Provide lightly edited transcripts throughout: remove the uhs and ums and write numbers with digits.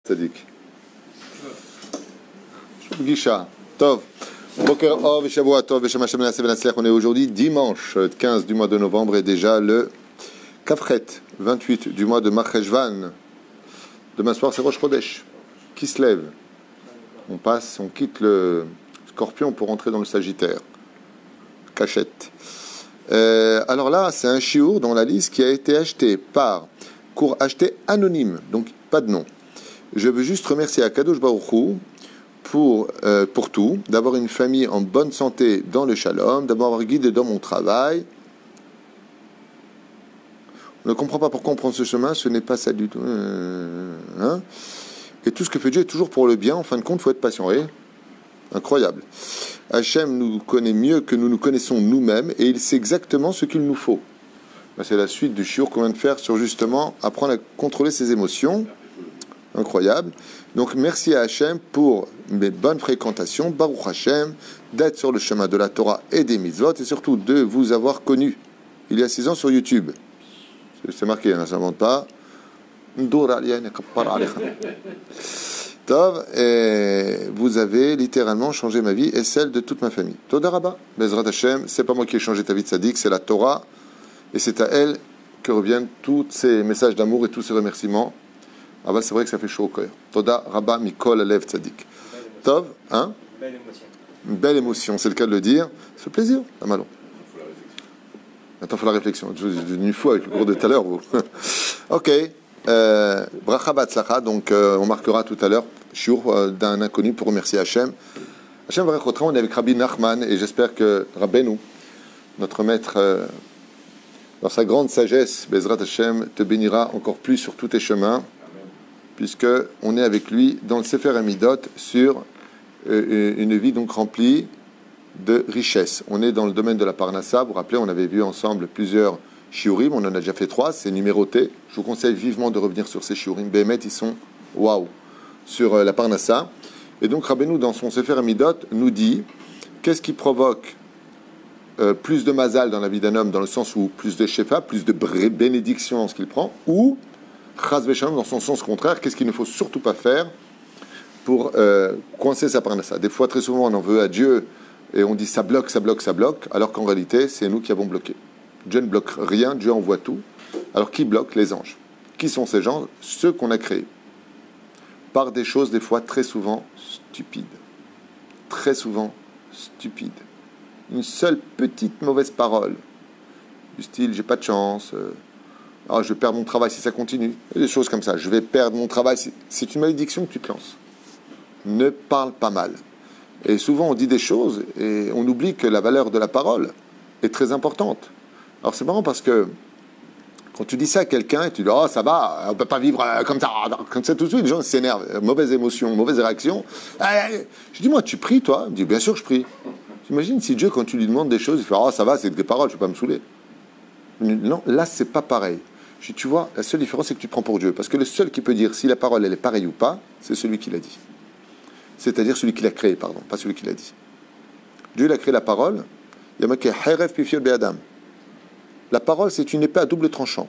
Tzadik. Gisha. Tov. Boker Ov et Shavua Tov et Shema Shem Nasseh Venatzliach. On est aujourd'hui dimanche 15 du mois de novembre et déjà le Kafret 28 du mois de Marcheshvan. Demain soir c'est Rosh Chodesh qui se lève. On quitte le Scorpion pour entrer dans le Sagittaire. Cachette. Alors là, c'est un chiour dans la liste qui a été acheté par cours acheté anonyme, donc pas de nom. Je veux juste remercier Akadosh Baruch Hu pour tout, d'avoir une famille en bonne santé dans le shalom, d'avoir guidé dans mon travail. On ne comprend pas pourquoi on prend ce chemin, ce n'est pas ça du tout. Et tout ce que fait Dieu est toujours pour le bien, en fin de compte, il faut être patient. Et incroyable. Hachem nous connaît mieux que nous nous connaissons nous-mêmes et il sait exactement ce qu'il nous faut. C'est la suite du shiur qu'on vient de faire sur justement apprendre à contrôler ses émotions. Incroyable. Donc merci à Hachem pour mes bonnes fréquentations, Baruch Hachem, d'être sur le chemin de la Torah et des mitzvot et surtout de vous avoir connu il y a 6 ans sur YouTube. C'est marqué, ça n'invente pas. Tov, et vous avez littéralement changé ma vie et celle de toute ma famille. Toda Rabba, Bezrat Hachem, c'est pas moi qui ai changé ta vie de sadique, c'est la Torah et c'est à elle que reviennent tous ces messages d'amour et tous ces remerciements. Ah bah c'est vrai que ça fait chaud au cœur. Toda Rabba Mikol Alev Tzadik. Tov, hein? Une belle émotion, c'est le cas de le dire. Ça fait plaisir, Amalon. Attends, il faut la réflexion. Je suis devenu fou avec le cours de tout à l'heure, vous. Ok. Bracha Batzlacha, donc on marquera tout à l'heure shiur d'un inconnu pour remercier Hachem. Hachem Varechotra, on est avec Rabbi Nachman et j'espère que Rabbeinu, notre maître, dans sa grande sagesse, Bezrat Hachem, te bénira encore plus sur tous tes chemins, puisque on est avec lui dans le Sefer Amidot sur une vie donc remplie de richesse. On est dans le domaine de la Parnassa. Vous vous rappelez, on avait vu ensemble plusieurs shiurim, on en a déjà fait 3, c'est numéroté. Je vous conseille vivement de revenir sur ces shiurim. Béhémet, ils sont waouh sur la Parnassa. Et donc Rabbeinu, dans son Sefer Amidot, nous dit qu'est-ce qui provoque plus de mazal dans la vie d'un homme, dans le sens où plus de shefa, plus de bénédiction dans ce qu'il prend, ou chas v'shalom dans son sens contraire, qu'est-ce qu'il ne faut surtout pas faire pour coincer sa Parnassa. Des fois, très souvent, on en veut à Dieu et on dit ça bloque, ça bloque, ça bloque, alors qu'en réalité, c'est nous qui avons bloqué. Dieu ne bloque rien, Dieu envoie tout. Alors qui bloque? Les anges. Qui sont ces gens? Ceux qu'on a créés. Par des choses, des fois, très souvent, stupides. Très souvent, stupides. Une seule petite mauvaise parole. Du style, j'ai pas de chance, je vais perdre mon travail si ça continue. Des choses comme ça. Je vais perdre mon travail. C'est une malédiction que tu te lances. Ne parle pas mal. Et souvent, on dit des choses et on oublie que la valeur de la parole est très importante. Alors c'est marrant parce que quand tu dis ça à quelqu'un et tu dis « Oh, ça va, on ne peut pas vivre comme ça tout de suite », les gens s'énervent, mauvaise émotion, mauvaise réaction. Je dis « Moi, tu pries, toi ?» Il me dit « Bien sûr que je prie. » J'imagine si Dieu, quand tu lui demandes des choses, il fait « Oh, ça va, c'est des paroles, je ne vais pas me saouler. » Non, là, c'est pas pareil. Je dis « Tu vois, la seule différence, c'est que tu prends pour Dieu. Parce que le seul qui peut dire si la parole, elle est pareille ou pas, c'est celui qui l'a dit. C'est-à-dire celui qui l'a créé, pardon, pas celui qui l'a dit. Dieu, il a créé la parole. Il y a marqué « Heref pifiol be'adam ». La parole, c'est une épée à double tranchant.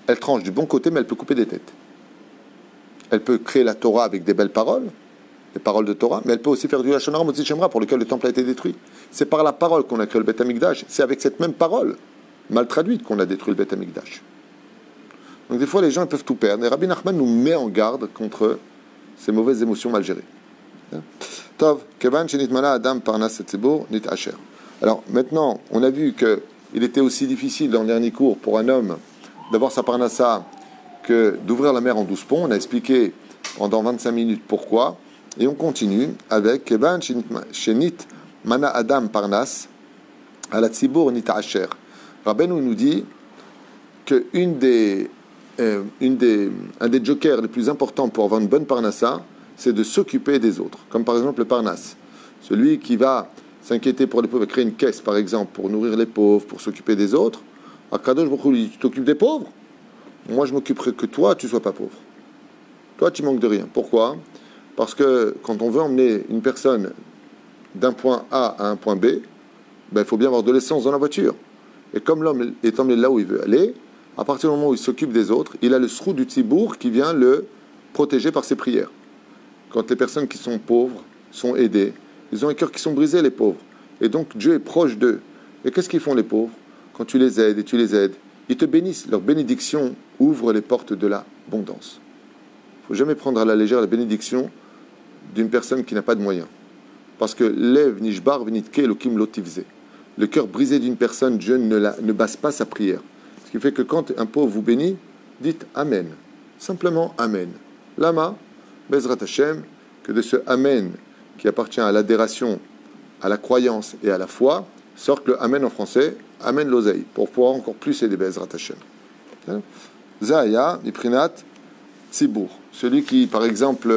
Elle tranche du bon côté, mais elle peut couper des têtes. Elle peut créer la Torah avec des belles paroles, des paroles de Torah, mais elle peut aussi faire du Lashon Hara, Motzi Shemra, pour lequel le temple a été détruit. C'est par la parole qu'on a créé le Beth Amikdash. C'est avec cette même parole, mal traduite, qu'on a détruit le Beth Amikdash. Donc des fois, les gens ils peuvent tout perdre. Et Rabbi Nachman nous met en garde contre ces mauvaises émotions mal gérées. Tov, Kevan, Shenitmala, Adam, Parnas, Etzebur, Nit Asher. Alors maintenant, on a vu que il était aussi difficile dans le dernier cours pour un homme d'avoir sa parnassa que d'ouvrir la mer en 12 ponts. On a expliqué pendant 25 minutes pourquoi. Et on continue avec Kevan Shenit Mana Adam Parnas à la Tzibur Nita Asher. Rabbeinu nous dit que un des jokers les plus importants pour avoir une bonne parnassa, c'est de s'occuper des autres. Comme par exemple le Parnas. Celui qui va s'inquiéter pour les pauvres, créer une caisse par exemple pour nourrir les pauvres, pour s'occuper des autres. Akadosh Baruch Hu, tu t'occupes des pauvres? Moi je m'occuperai que toi, tu ne sois pas pauvre. Toi tu manques de rien. Pourquoi? Parce que quand on veut emmener une personne d'un point A à un point B, il faut bien avoir de l'essence dans la voiture. Et comme l'homme est emmené là où il veut aller, à partir du moment où il s'occupe des autres, il a le srou du tzibour qui vient le protégés par ces prières. Quand les personnes qui sont pauvres sont aidées, ils ont un cœur qui sont brisés, les pauvres. Et donc Dieu est proche d'eux. Et qu'est-ce qu'ils font les pauvres? Quand tu les aides et tu les aides, ils te bénissent. Leur bénédiction ouvre les portes de l'abondance. Il ne faut jamais prendre à la légère la bénédiction d'une personne qui n'a pas de moyens. Parce que Lev Nishbar Venitke Elokim Lotivze. Le cœur brisé d'une personne, Dieu ne base pas sa prière. Ce qui fait que quand un pauvre vous bénit, dites Amen. Simplement Amen. Lama, Bezrat Hashem, que de ce Amen qui appartient à l'adhération, à la croyance et à la foi, sorte le Amen en français, Amen l'oseille, pour pouvoir encore plus aider Bezrat Hashem. Zaya, Miprinat, Tzibour. Celui qui, par exemple,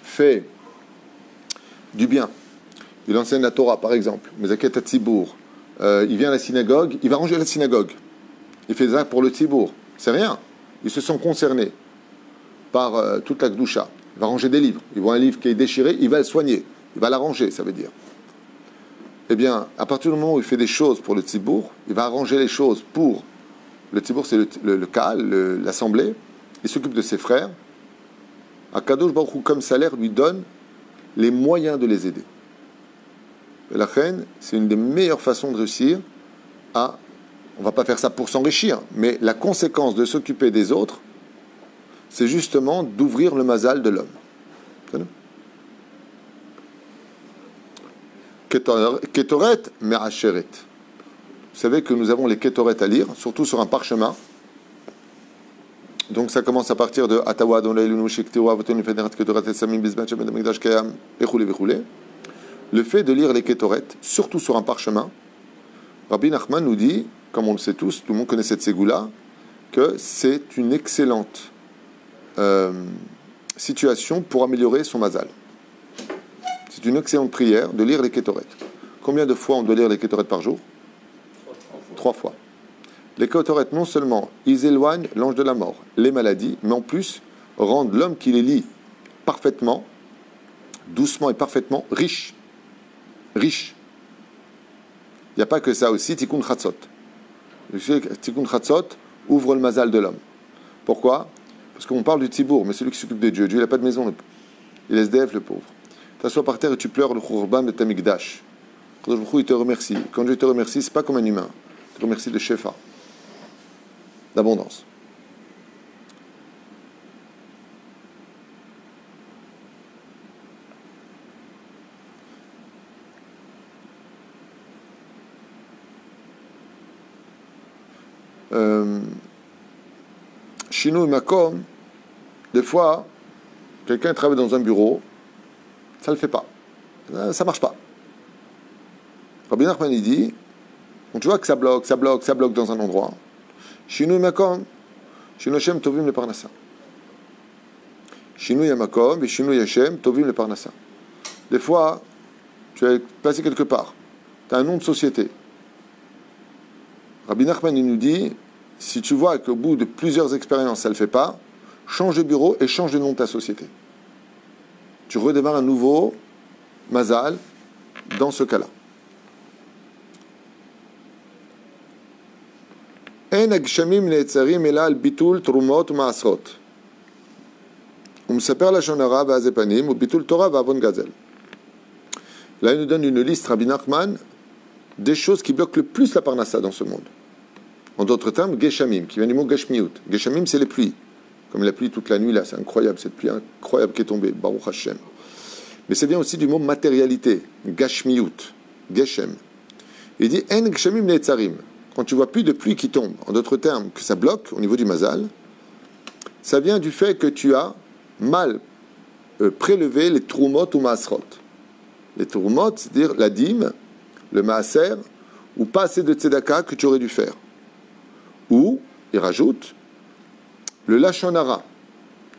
fait du bien. Il enseigne la Torah, par exemple. Mezaket Tzibour. Il vient à la synagogue, il va ranger la synagogue. Il fait ça pour le Tzibour. C'est rien. Ils se sont concernés par toute la Gdusha. Il va ranger des livres. Il voit un livre qui est déchiré, il va le soigner. Il va l'arranger, ça veut dire. Eh bien, à partir du moment où il fait des choses pour le Tzibour, il va arranger les choses pour... Le Tzibour, c'est le Kahal, l'assemblée. Il s'occupe de ses frères. Akadosh Baruch Hu, comme salaire, lui donne les moyens de les aider. Et la reine, c'est une des meilleures façons de réussir à... On ne va pas faire ça pour s'enrichir, mais la conséquence de s'occuper des autres, c'est justement d'ouvrir le mazal de l'homme. Ketoret me'acheret. Vous savez que nous avons les ketoret à lire, surtout sur un parchemin. Donc ça commence à partir de Atawa don leilunu shiktiwa voton federat ketoret esamim bizman shem damigdash kayam echule vechule. Le fait de lire les ketoret, surtout sur un parchemin, Rabbi Nachman nous dit, comme on le sait tous, tout le monde connaît cette ségoula, que c'est une excellente situation pour améliorer son mazal. C'est une excellente prière de lire les ketoret. Combien de fois on doit lire les ketoret par jour? 3 fois. Les ketoret, non seulement ils éloignent l'ange de la mort, les maladies, mais en plus rendent l'homme qui les lit parfaitement, doucement et parfaitement riche. Riche. Il n'y a pas que ça aussi, Tikkun Chatzot. Tikkun Chatzot ouvre le mazal de l'homme. Pourquoi? Parce qu'on parle du Tzibour, mais celui qui s'occupe de Dieu. Dieu, il n'a pas de maison. Il est SDF, le pauvre. Tu t'assois par terre et tu pleures le Khurban de Tamikdash. Il te remercie. Quand Dieu te remercie, ce n'est pas comme un humain. Il te remercie de Shefa, d'abondance. Chez nous, Makom, des fois, quelqu'un travaille dans un bureau, ça ne le fait pas. Ça ne marche pas. Rabbi Nachman, il dit, tu vois que ça bloque dans un endroit. Chez nous, Makom, chez nous, Hashem, Tovim le Parnassa. Chez nous, Makom, et chez nous, Hashem, Tovim le Parnassa. Des fois, tu es placé quelque part. Tu as un nom de société. Rabbi Nachman, il nous dit, si tu vois qu'au bout de plusieurs expériences, ça ne le fait pas, change de bureau et change de nom de ta société. Tu redémarres un nouveau mazal dans ce cas-là. En agshamim ne'etzarim ela al bitul trumot ma'asrot. Umsaper lashon hara va'azepanim ubitul Torah va'avon gazel. Là, il nous donne une liste, Rabbi Nachman, des choses qui bloquent le plus la parnassa dans ce monde. En d'autres termes, Geshamim, qui vient du mot Gashmiut. Geshamim, c'est les pluies. Comme la pluie toute la nuit, là, c'est incroyable, cette pluie incroyable qui est tombée, Baruch Hashem. Mais ça vient aussi du mot matérialité, Gashmiut, Geshem. Il dit, En Geshamim ne'etzarim. Quand tu vois plus de pluie qui tombe, en d'autres termes, que ça bloque au niveau du mazal, ça vient du fait que tu as mal prélevé les trumot ou maasrot. Les trumot, c'est-à-dire la dîme, le maaser, ou pas assez de tzedaka que tu aurais dû faire. Ou, il rajoute, le lashon hara.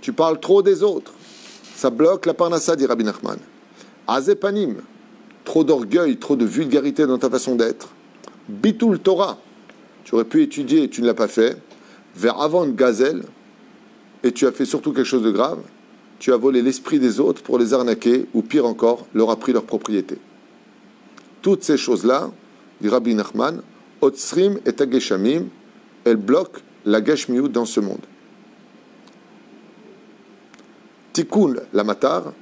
Tu parles trop des autres. Ça bloque la parnassa, dit Rabbi Nachman. Azepanim. Trop d'orgueil, trop de vulgarité dans ta façon d'être. Bitul Torah. Tu aurais pu étudier et tu ne l'as pas fait. Vers avant gazel. Et tu as fait surtout quelque chose de grave. Tu as volé l'esprit des autres pour les arnaquer, ou pire encore, leur as pris leur propriété. Toutes ces choses-là, dit Rabbi Nachman, Otsrim et Ageshamim, elles bloquent la Gashmiut dans ce monde. Tikkun, la matar.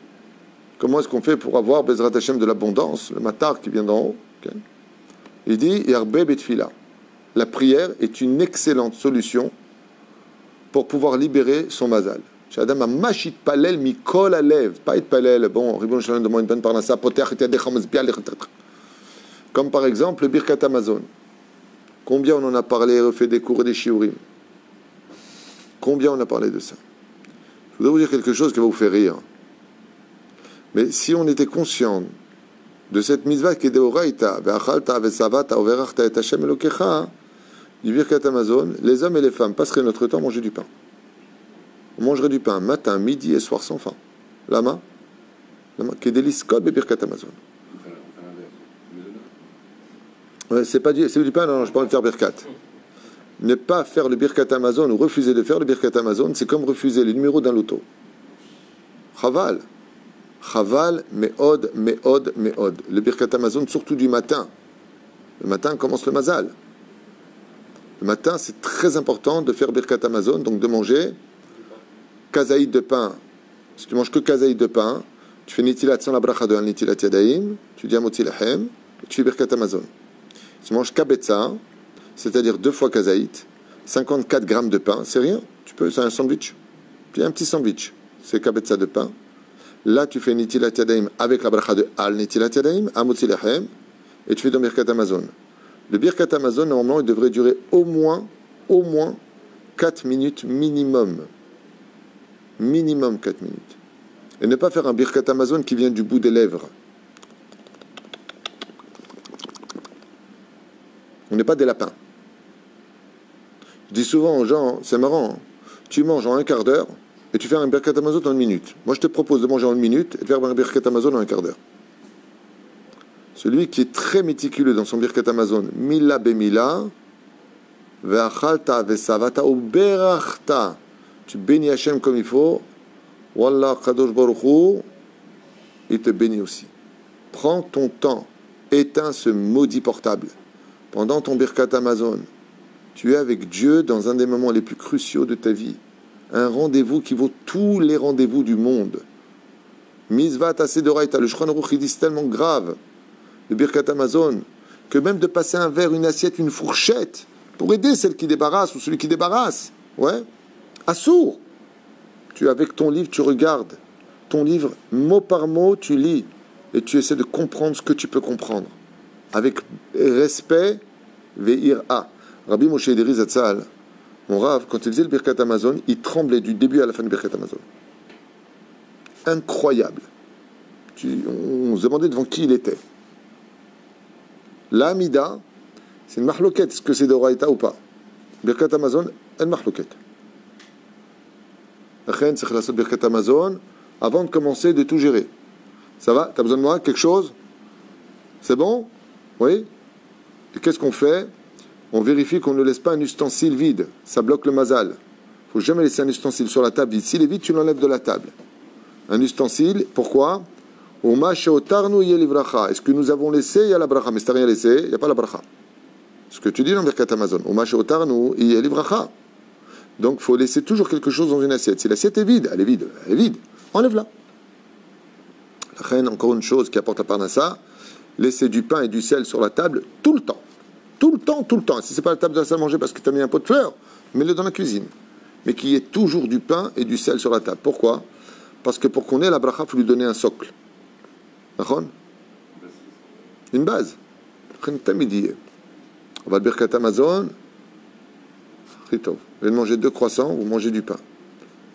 Comment est-ce qu'on fait pour avoir Bezrat Hashem de l'abondance, le matar qui vient d'en haut? Okay. Il dit Yarbe betfila. La prière est une excellente solution pour pouvoir libérer son mazal. Shadam a mashit palel mikol alev. Pas être palel, bon, Ribon Shalom demande une bonne parnassa, poter et yadechem mazbial. Comme par exemple le Birkat Amazon. Combien on en a parlé, refait des cours et des shiurim. Combien on a parlé de ça? Je voudrais vous dire quelque chose qui va vous faire rire. Mais si on était conscient de cette mitzvah qui est de Oraita, ve'achalta ve'savata uverachta et Hashem Elokecha, du Birkat Amazon, les hommes et les femmes passeraient notre temps à manger du pain. On mangerait du pain matin, midi et soir sans faim. Lama, qui est délice comme le Birkat Amazon. Ouais, c'est du pain, non, je ne peux pas faire Birkat. Ne pas faire le Birkat Amazon ou refuser de faire le Birkat Amazon, c'est comme refuser le numéro d'un loto. Chaval. Chaval, me'od, me'od, me'od. Le Birkat Amazon, surtout du matin. Le matin commence le mazal. Le matin, c'est très important de faire Birkat Amazon, donc de manger kazaïd de pain. Si tu manges que kazaïd de pain, tu fais nitilat sans la bracha de nitilat yadaim, tu dis amoti lahem, et tu fais Birkat Amazon. Si tu manges kabetza, c'est-à-dire 2 fois kazaïd, 54 grammes de pain, c'est rien. Tu peux, c'est un sandwich. Puis un petit sandwich, c'est kabetza de pain. Là, tu fais nitilat yadaim avec la bracha de al nitilat yadaim, amoti lahem, et tu fais ton Birkat Amazon. Le Birkat Amazon, normalement, il devrait durer au moins 4 minutes minimum. Minimum 4 minutes. Et ne pas faire un Birkat Amazon qui vient du bout des lèvres. On n'est pas des lapins. Je dis souvent aux gens, c'est marrant, hein, tu manges en un quart d'heure et tu fais un Birkat Amazon en 1 minute. Moi, je te propose de manger en 1 minute et de faire un Birkat Amazon en un quart d'heure. Celui qui est très méticuleux dans son Birkat Amazon, mila bemila, ve'achalta ve'savata uberachta, tu bénis Hachem comme il faut, wallah kadosh baruch hu, il te bénit aussi. Prends ton temps, éteins ce maudit portable. Pendant ton Birkat Amazon, tu es avec Dieu dans un des moments les plus cruciaux de ta vie. Un rendez-vous qui vaut tous les rendez-vous du monde. Mizvat Asedoraita, le Shulchan Aruch, il dit c'est tellement grave. Le Birkat Amazon, que même de passer un verre, une assiette, une fourchette, pour aider celle qui débarrasse ou celui qui débarrasse, ouais, assourd. Tu es avec ton livre, tu regardes ton livre, mot par mot, tu lis, et tu essaies de comprendre ce que tu peux comprendre. Avec respect, ve'ira. Rabbi Moshe Ederi Zatzal, mon Rav, quand il faisait le Birkat Amazon, il tremblait du début à la fin du Birkat Amazon. Incroyable. On se demandait devant qui il était. La Amida, c'est une mahloket. Est-ce que c'est d'Oraïta ou pas? Birkat Amazon, une mahloket. La reine, c'est la Birkat Amazon avant de commencer de tout gérer. Ça va? T'as besoin de moi? Quelque chose? C'est bon? Oui? Et qu'est-ce qu'on fait? On vérifie qu'on ne laisse pas un ustensile vide. Ça bloque le mazal. Il ne faut jamais laisser un ustensile sur la table vide. S'il est vide, tu l'enlèves de la table. Un ustensile, pourquoi? Est-ce que nous avons laissé? Il y a la bracha. Mais si tu n'as rien laissé, il n'y a pas la bracha. Ce que tu dis dans Birkat Amazon. Il y a la bracha. Donc, il faut laisser toujours quelque chose dans une assiette. Si l'assiette est vide, elle est vide. Elle est vide. Enlève-la. La reine, encore une chose qui apporte la parnassa, laisser du pain et du sel sur la table tout le temps. Tout le temps, tout le temps. Si ce n'est pas la table de la salle à manger parce que tu as mis un pot de fleurs, mets-le dans la cuisine. Mais qu'il y ait toujours du pain et du sel sur la table. Pourquoi? Parce que pour qu'on ait la bracha, il faut lui donner un socle. Une base. On va le Birkat Amazon. Vous allez manger 2 croissants, vous mangez du pain.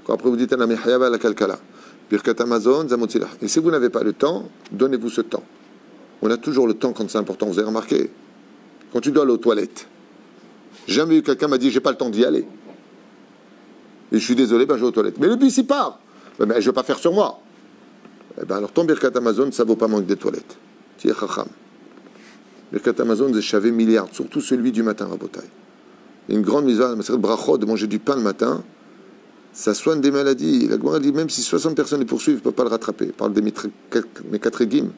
Après vous dites la mihayava la kalkala. Birkat Amazon, zamotilah. Et si vous n'avez pas le temps, donnez-vous ce temps. On a toujours le temps quand c'est important. Vous avez remarqué? Quand tu dois aller aux toilettes, jamais eu quelqu'un m'a dit j'ai pas le temps d'y aller. Et je suis désolé, je vais aux toilettes. Mais le bus il part. Je ne vais pas faire sur moi. Alors ton Birkat Amazon, ça ne vaut pas manque des toilettes. Tu es chacham. Birkat Amazon, c'est chavé milliard, surtout celui du matin, Rabotai. Une grande mise à brachot de manger du pain le matin, ça soigne des maladies. La Gemara dit même si 60 personnes les poursuivent, ils ne peuvent pas le rattraper. Il parle des Mekatrégim.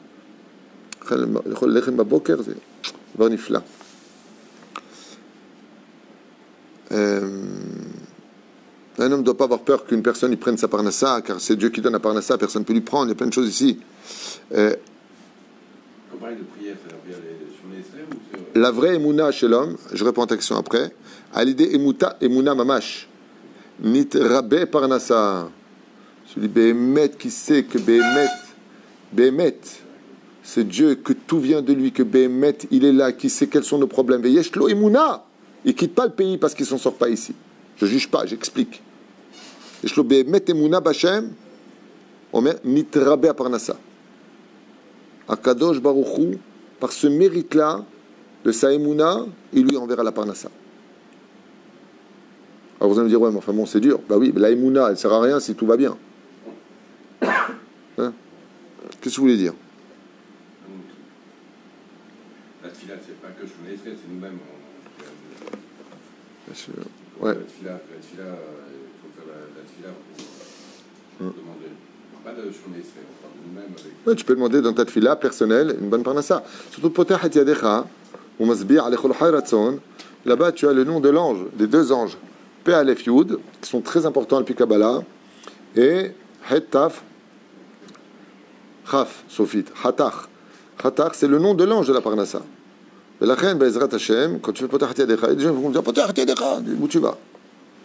Lechem Baboker, c'est bonifla. Un homme ne doit pas avoir peur qu'une personne lui prenne sa parnassa, car c'est Dieu qui donne la parnassa, personne ne peut lui prendre. Il y a plein de choses ici. Quand on parle de prière, c'est-à-dire sur les extrêmes ou sur... La vraie émouna chez l'homme, je réponds à ta question après, à l'idée émouna mamash. Nit rabé parnassa. Celui Béhémet qui sait que Béhémet, c'est Dieu, que tout vient de lui, que Béhémet, il est là, qui sait quels sont nos problèmes. Et Yeshlo émouna. Il ne quitte pas le pays parce qu'il ne s'en sort pas ici. Je ne juge pas, j'explique. Yeshlo Béhémet émouna bachem, omer nit rabé parnassa. Akadosh Baruchou, par ce mérite-là, de sa émouna, il lui enverra la parnassa. Alors vous allez me dire, ouais, mais enfin bon, c'est dur. Bah oui, mais la émouna, elle ne sert à rien si tout va bien. Hein? Qu'est-ce que vous voulez dire? La tfila, c'est pas que je connais, c'est nous-mêmes. Ouais. La tfila, il faut faire la tfila pour demander. Pas de shonei Israël, on parle de nous-mêmes avec... Ouais, tu peux demander dans ta tfila personnelle une bonne parnassa. Surtout potachet yadecha, ou masbir alechol hayratzon. Là-bas, tu as le nom de l'ange, des deux anges. Pe Aleph Yud, qui sont très importants depuis Kabbalah, et Het Taf Chaf, Sofit, Hatach. Hatach, c'est le nom de l'ange de la Parnassa. Et la reine, Bezrat Hashem, quand tu fais Potachet Yadecha, les gens vont me dire Potachet Yadecha, où tu vas?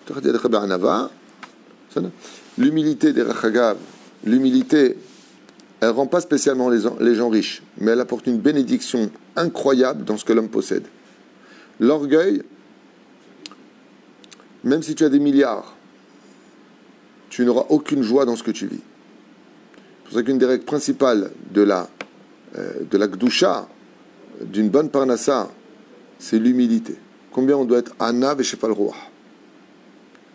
Potachet Yadecha Be'anava. L'humilité des Rachagav, l'humilité, elle ne rend pas spécialement les gens riches, mais elle apporte une bénédiction incroyable dans ce que l'homme possède. L'orgueil, même si tu as des milliards, tu n'auras aucune joie dans ce que tu vis. C'est pour ça qu'une des règles principales de la Gdusha, d'une bonne parnassa, c'est l'humilité. Combien on doit être Anav et Shefal Ruach.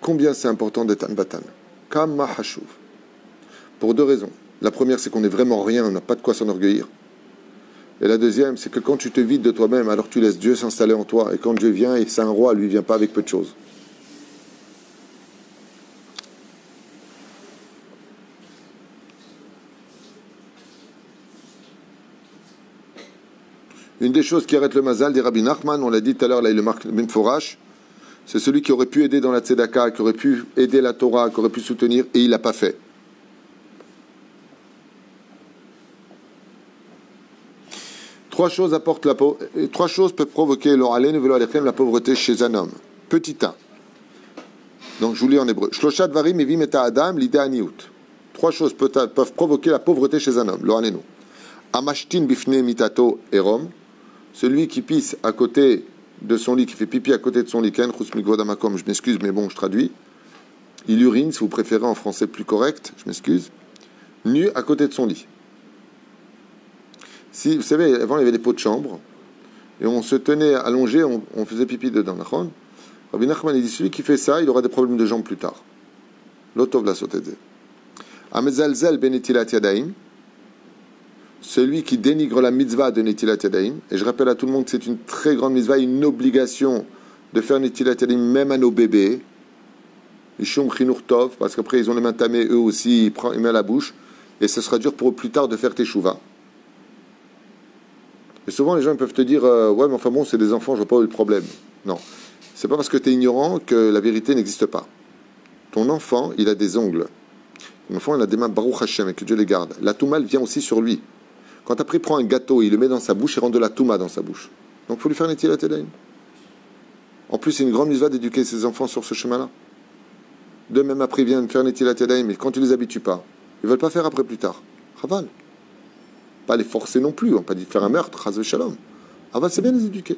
Combien c'est important d'être Anbatan. Kama Hashuv. Pour deux raisons. La première, c'est qu'on n'est vraiment rien, on n'a pas de quoi s'enorgueillir. Et la deuxième, c'est que quand tu te vides de toi-même, alors tu laisses Dieu s'installer en toi. Et quand Dieu vient, et c'est un roi, lui, ne vient pas avec peu de choses. Une des choses qui arrête le mazal des Rabbi Nachman, on l'a dit tout à l'heure, là il le marque Ben Forash, c'est celui qui aurait pu aider dans la tzedaka, qui aurait pu aider la Torah, qui aurait pu soutenir, et il ne l'a pas fait. Trois choses peuvent provoquer la pauvreté chez un homme. Petit 1. Donc je vous lis en hébreu. Shloshat varim evim et adam l'idée aniut. Trois choses peuvent provoquer la pauvreté chez un homme. Lo alenu. Amashtin bifne mitato erom. Celui qui pisse à côté de son lit, qui fait pipi à côté de son lit. Ken chus mikvodamakom. Je m'excuse, mais bon, je traduis. Il urine, si vous préférez en français plus correct. Je m'excuse. Nu à côté de son lit. Si, vous savez, avant il y avait des pots de chambre et on se tenait allongé, on faisait pipi dedans. Rabbi Nachman il dit celui qui fait ça, il aura des problèmes de jambes plus tard. L'otov la sotedze. Amezalzel benetilat yadaim, celui qui dénigre la mitzvah de netilat yadaim. Et je rappelle à tout le monde que c'est une très grande mitzvah, une obligation de faire netilat yadaim même à nos bébés. Ishum chinur tov, parce qu'après ils ont les mains tamées eux aussi, ils mettent à la bouche et ce sera dur pour eux plus tard de faire teshuva. Et souvent, les gens peuvent te dire ouais, mais enfin bon, c'est des enfants, je vois pas où est le problème. Non. C'est pas parce que tu es ignorant que la vérité n'existe pas. Ton enfant, il a des ongles. Ton enfant, il a des mains Baruch Hashem et que Dieu les garde. La touma, elle vient aussi sur lui. Quand après, il prend un gâteau, il le met dans sa bouche, il rentre de la touma dans sa bouche. Donc, il faut lui faire netilat yadayim. En plus, c'est une grande mitzvah d'éduquer ses enfants sur ce chemin-là. De même, après, ils viennent faire netilat yadayim, mais quand tu les habitues pas, ils veulent pas faire après plus tard. Chaval. Pas les forcer non plus, on n'a pas dit de faire un meurtre, chas v'shalom. Aval, c'est bien les éduquer.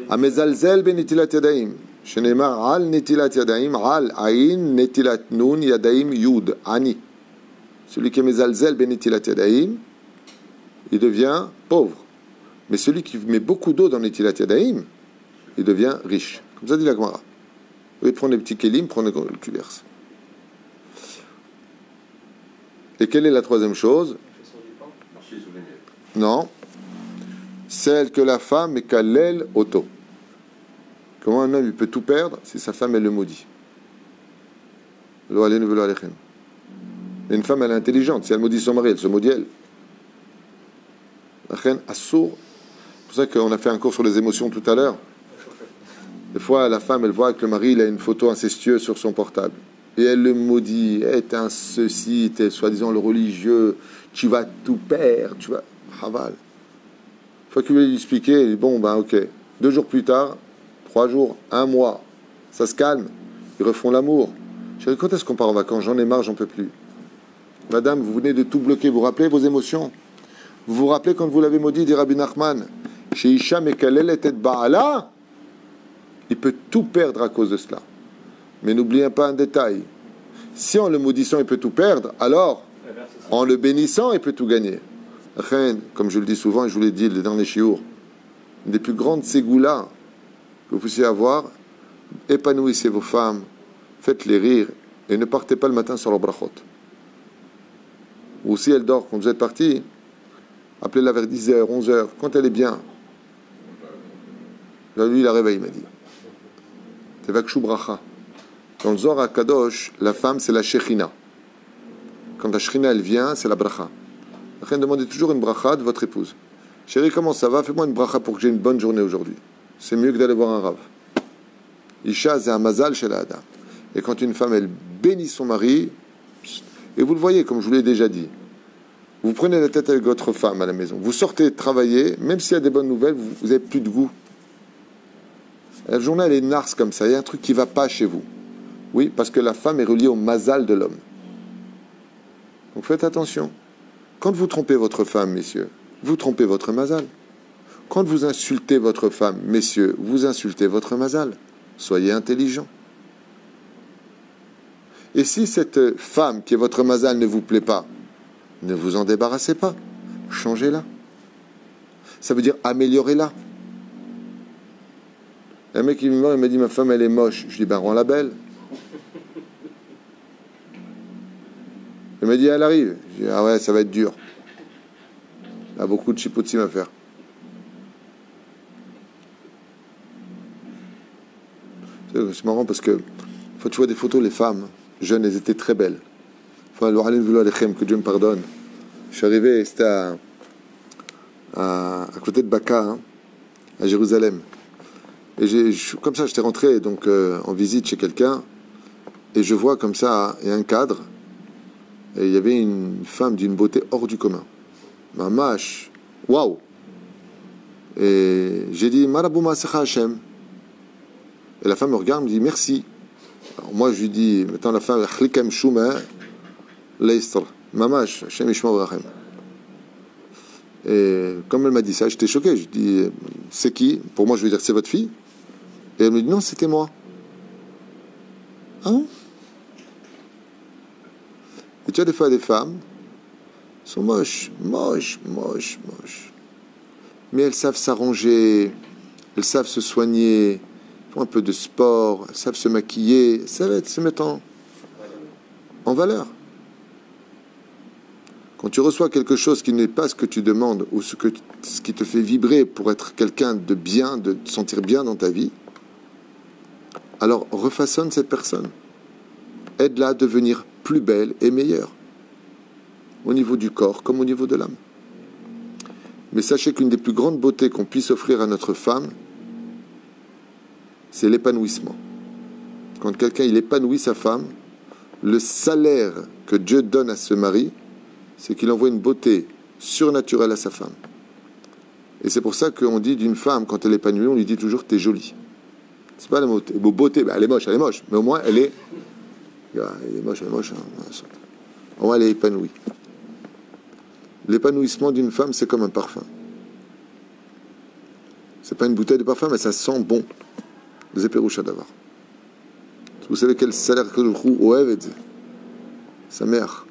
Amezalzel ben netilat yadaim. Shenemar al netilat yadaim, al ain netilat nun yadaim yud, ani. Celui qui est mezalzel ben netilat yadaim, il devient pauvre. Mais celui qui met beaucoup d'eau dans netilat yadaim, il devient riche. Comme ça dit la Gemara. Au lieu de prendre des petits kélim, prenez le cuverse. Et quelle est la troisième chose? Non. Celle que la femme est kalel auto. Comment un homme il peut tout perdre si sa femme elle le maudit? Et une femme elle est intelligente. Si elle maudit son mari, elle se maudit elle. C'est pour ça qu'on a fait un cours sur les émotions tout à l'heure. Des fois, la femme, elle voit que le mari, il a une photo incestueuse sur son portable. Et elle le maudit. Eh, t'es un ceci, t'es soi-disant le religieux. Tu vas tout perdre. Tu vas... Raval. Une fois qu'il veut lui expliquer, il dit, bon, ben ok. 2 jours plus tard, 3 jours, 1 mois. Ça se calme. Ils refont l'amour. Je dis, quand est-ce qu'on part en vacances? J'en ai marre, j'en peux plus. Madame, vous venez de tout bloquer. Vous vous rappelez vos émotions? Vous vous rappelez quand vous l'avez maudit, dit Rabbi Nachman, chez Isha Mekalel et Baala, il peut tout perdre à cause de cela. Mais n'oubliez pas un détail. Si en le maudissant, il peut tout perdre, alors, en le bénissant, il peut tout gagner. Comme je le dis souvent, et je vous l'ai dit dans les chiours, une des plus grandes ségoulas que vous puissiez avoir, épanouissez vos femmes, faites-les rire, et ne partez pas le matin sur leur brachot. Ou si elle dort quand vous êtes parti, appelez-la vers 10h, 11h, quand elle est bien. Là, lui, il la réveille, il m'a dit. Tevakshu bracha. Dans le Zohar HaKadosh, la femme, c'est la Shechina. Quand la Shechina, elle vient, c'est la bracha. Rien, demandez toujours une bracha de votre épouse. Chérie, comment ça va? Fais-moi une bracha pour que j'ai une bonne journée aujourd'hui. C'est mieux que d'aller voir un rav. Isha, c'est un mazal chez la Hada. Et quand une femme, elle bénit son mari, et vous le voyez, comme je vous l'ai déjà dit, vous prenez la tête avec votre femme à la maison, vous sortez travailler, même s'il y a des bonnes nouvelles, vous n'avez plus de goût. La journée, elle est narce comme ça, il y a un truc qui ne va pas chez vous. Oui, parce que la femme est reliée au mazal de l'homme. Donc faites attention. Quand vous trompez votre femme, messieurs, vous trompez votre mazal. Quand vous insultez votre femme, messieurs, vous insultez votre mazal. Soyez intelligents. Et si cette femme qui est votre mazal ne vous plaît pas, ne vous en débarrassez pas. Changez-la. Ça veut dire améliorez-la. Un mec qui me m'a dit ma femme elle est moche. Je dis ben rends-la belle. Il m'a dit elle arrive. Je dis ah ouais ça va être dur. Il y a beaucoup de chipotzim à faire. C'est marrant parce que quand tu vois des photos les femmes jeunes elles étaient très belles. Enfin que Dieu me pardonne. Je suis arrivé c'était à côté de Baka hein, à Jérusalem. Et comme ça, j'étais rentré donc, en visite chez quelqu'un, et je vois comme ça, il y a un cadre, et il y avait une femme d'une beauté hors du commun. Mamash, waouh! Et j'ai dit, Marabouma Secha Hashem. Et la femme me regarde, me dit, merci. Alors moi, je lui dis, maintenant la femme, Chlikem Shuma, Leistra, Mamash, Hashem Ishma Vrachem. Et comme elle m'a dit ça, j'étais choqué. Je dis, c'est qui? Pour moi, je vais dire, c'est votre fille? Et elle me dit, non, c'était moi. Ah bon? Et tu as des fois des femmes, sont moches. Mais elles savent s'arranger, elles savent se soigner, font un peu de sport, elles savent se maquiller, elles savent se mettre en valeur. Quand tu reçois quelque chose qui n'est pas ce que tu demandes ou ce qui te fait vibrer pour être quelqu'un de bien, de te sentir bien dans ta vie, alors refaçonne cette personne. Aide-la à devenir plus belle et meilleure, au niveau du corps comme au niveau de l'âme. Mais sachez qu'une des plus grandes beautés qu'on puisse offrir à notre femme, c'est l'épanouissement. Quand quelqu'un il épanouit sa femme, le salaire que Dieu donne à ce mari, c'est qu'il envoie une beauté surnaturelle à sa femme. Et c'est pour ça qu'on dit d'une femme, quand elle est épanouie, on lui dit toujours « t'es jolie ». C'est pas la beauté, elle est moche, mais au moins elle est... Elle est moche. Au moins elle est épanouie. L'épanouissement d'une femme, c'est comme un parfum. C'est pas une bouteille de parfum, mais ça sent bon. Zéperoucha d'avoir. Vous savez quel salaire que je trouve au Eved? Sa mère.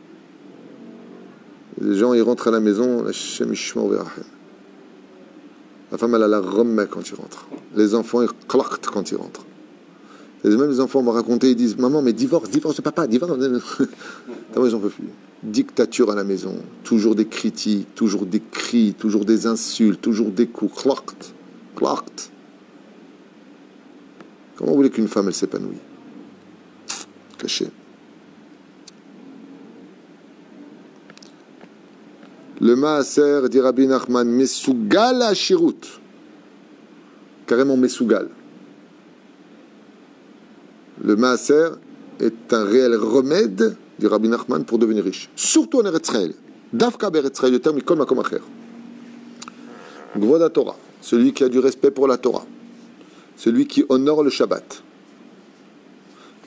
Les gens, ils rentrent à la maison, la femme, elle a la rhum quand ils rentrent. Les enfants, ils claquent quand ils rentrent. Et même les enfants m'ont raconté, ils disent, maman, mais divorce papa, divorce. Ils n'en peuvent plus. Dictature à la maison, toujours des critiques, toujours des cris, toujours des insultes, toujours des coups. Claquent. Comment vous voulez qu'une femme, elle s'épanouit? Caché. Le Maaser, dit Rabbi Nachman, Mesugal Ashirut. Carrément Mesugal. le maaser est un réel remède, dit Rabbi Nachman, pour devenir riche. Surtout en Eretz Israël. Dafka be'Eretz Israël, le terme mikol makom acher. Gvod Torah, celui qui a du respect pour la Torah, celui qui honore le Shabbat.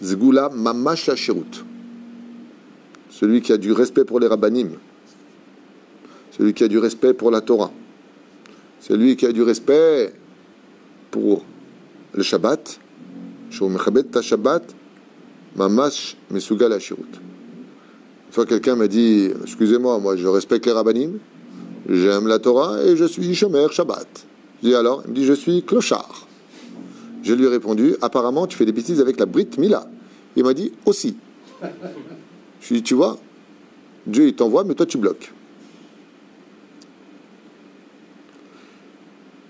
Zgula mamash hashirut, celui qui a du respect pour les rabbanim, celui qui a du respect pour la Torah, celui qui a du respect pour le Shabbat, shou mechabed ta Shabbat, mamash mesugal hashirut. Une fois quelqu'un m'a dit, excusez-moi, moi je respecte les rabbanim, j'aime la Torah et je suis shomer Shabbat. Je dis alors, il me dit, je suis clochard. Je lui ai répondu, apparemment tu fais des bêtises avec la Brit Mila. Il m'a dit, aussi. Je lui ai dit, tu vois, Dieu il t'envoie, mais toi tu bloques.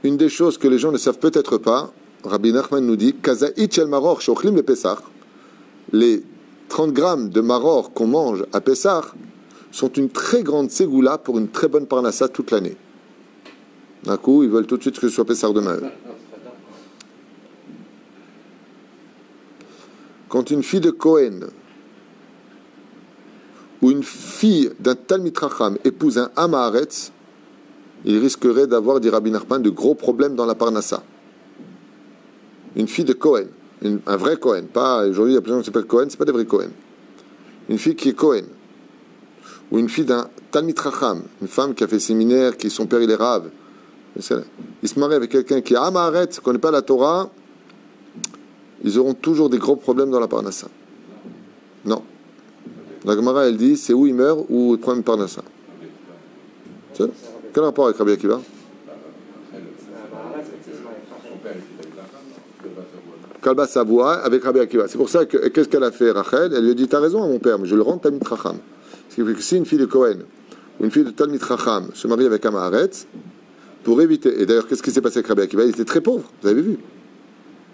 Une des choses que les gens ne savent peut-être pas, Rabbi Nachman nous dit, Kazaït shel maror shochlim le Pessah, les 30 grammes de maror qu'on mange à Pessah sont une très grande ségoula pour une très bonne parnassa toute l'année. D'un coup, ils veulent tout de suite que ce soit Pessah demain. Quand une fille de Cohen ou une fille d'un Talmid Chacham épouse un Am Haaretz, il risquerait d'avoir, dit Rabbi Nachman, de gros problèmes dans la parnassa. Une fille de Cohen, un vrai Cohen, pas aujourd'hui il y a plein de gens qui s'appellent Cohen, c'est pas des vrais Cohen. Une fille qui est Cohen, ou une fille d'un Talmid Chacham, une femme qui a fait séminaire, qui son père il est rave, il se marie avec quelqu'un qui est Am Haaretz, ne connaît pas la Torah, ils auront toujours des gros problèmes dans la parnassa. Non. La Gemara elle dit c'est où il meurt ou il prend une parnassa. C'est quel rapport avec Rabbi Akiva? Kalba Savoie avec Rabbi Akiva. C'est pour ça que qu'est-ce qu'elle a fait Rachel? Elle lui a dit t'as raison à mon père, mais je le rends Talmid Chacham. Ce qui fait que si une fille de Cohen ou une fille de Talmid Chacham se marie avec Am Haaretz, pour éviter. Et d'ailleurs, qu'est-ce qui s'est passé avec Rabbi Akiva? Il était très pauvre, vous avez vu.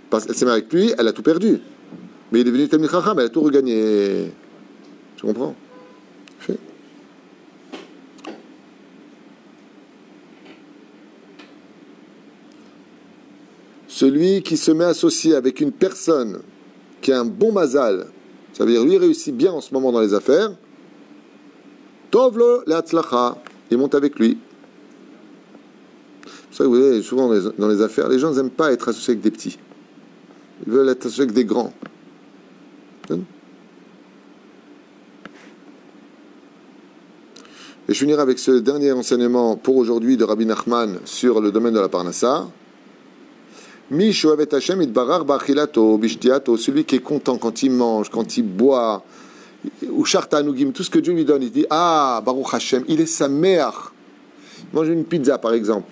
Parce qu'elle s'est mariée avec lui, elle a tout perdu. Mais il est devenu Talmid Chacham, elle a tout regagné. Tu comprends? Celui qui se met associé avec une personne qui a un bon mazal, ça veut dire lui réussit bien en ce moment dans les affaires, Tovlo le'atzlacha, il monte avec lui. C'est ça que vous voyez, souvent dans les affaires, les gens n'aiment pas être associés avec des petits. Ils veulent être associés avec des grands. Et je finirai avec ce dernier enseignement pour aujourd'hui de Rabbi Nachman sur le domaine de la Parnassa. Mi shoavet Hashem itbarar b'achilato b'shtiato, celui qui est content quand il mange, quand il boit, ou sharta anugim, tout ce que Dieu lui donne, il dit ah Baruch Hashem, il est sa mère. Il mange une pizza par exemple.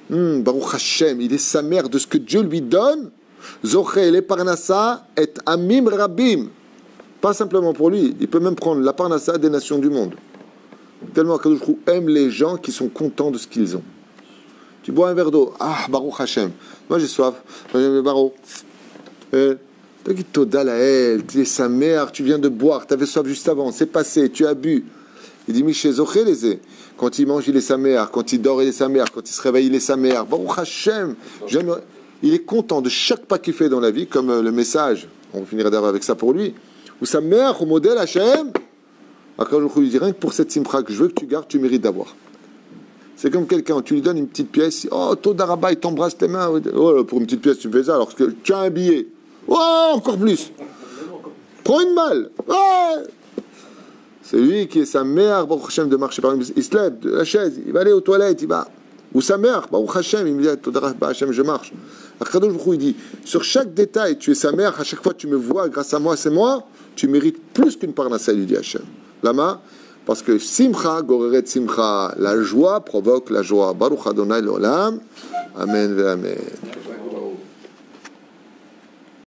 Baruch Hashem, il est sa mère de ce que Dieu lui donne. Zoché le parnassa et amim rabim. Pas simplement pour lui, il peut même prendre la parnassa des nations du monde. Tellement Akadosh Baruch Hu aime les gens qui sont contents de ce qu'ils ont. Tu bois un verre d'eau, ah Baruch Hashem. Moi j'ai soif, Baruch. T'as dit Toda Lael, tu es sa mère, tu viens de boire, tu avais soif juste avant, c'est passé, tu as bu. Il dit Miché Zoché les. Quand il mange, il est sa mère, quand il dort, il est sa mère, quand il se réveille, il est sa mère. Baruch Hashem. Il est content de chaque pas qu'il fait dans la vie, comme le message, on finira d'avoir avec ça pour lui, où sa mère, au modèle Hashem, après je lui dis rien que pour cette simcha que je veux que tu gardes, tu mérites d'avoir. C'est comme quelqu'un, tu lui donnes une petite pièce, oh, Toda Rabba, il t'embrasse tes mains, oh, pour une petite pièce tu me fais ça, alors que tu as un billet, oh, encore plus, prends une balle, ouais. C'est lui qui est sa mère, Baruch Hashem, de marcher par exemple, il se lève de la chaise, il va aller aux toilettes, il va, ou sa mère, Baruch Hashem, il me dit, Toda Rabba Hashem, je marche. Akadosh Baruch Hu, il dit, sur chaque détail, tu es sa mère, à chaque fois tu me vois, grâce à moi, c'est moi, tu mérites plus qu'une parnassa, lui dit Hashem. Lama, parce que Simcha, Goreret Simcha, la joie provoque la joie. Baruch Adonai l'Olam. Amen ve Amen.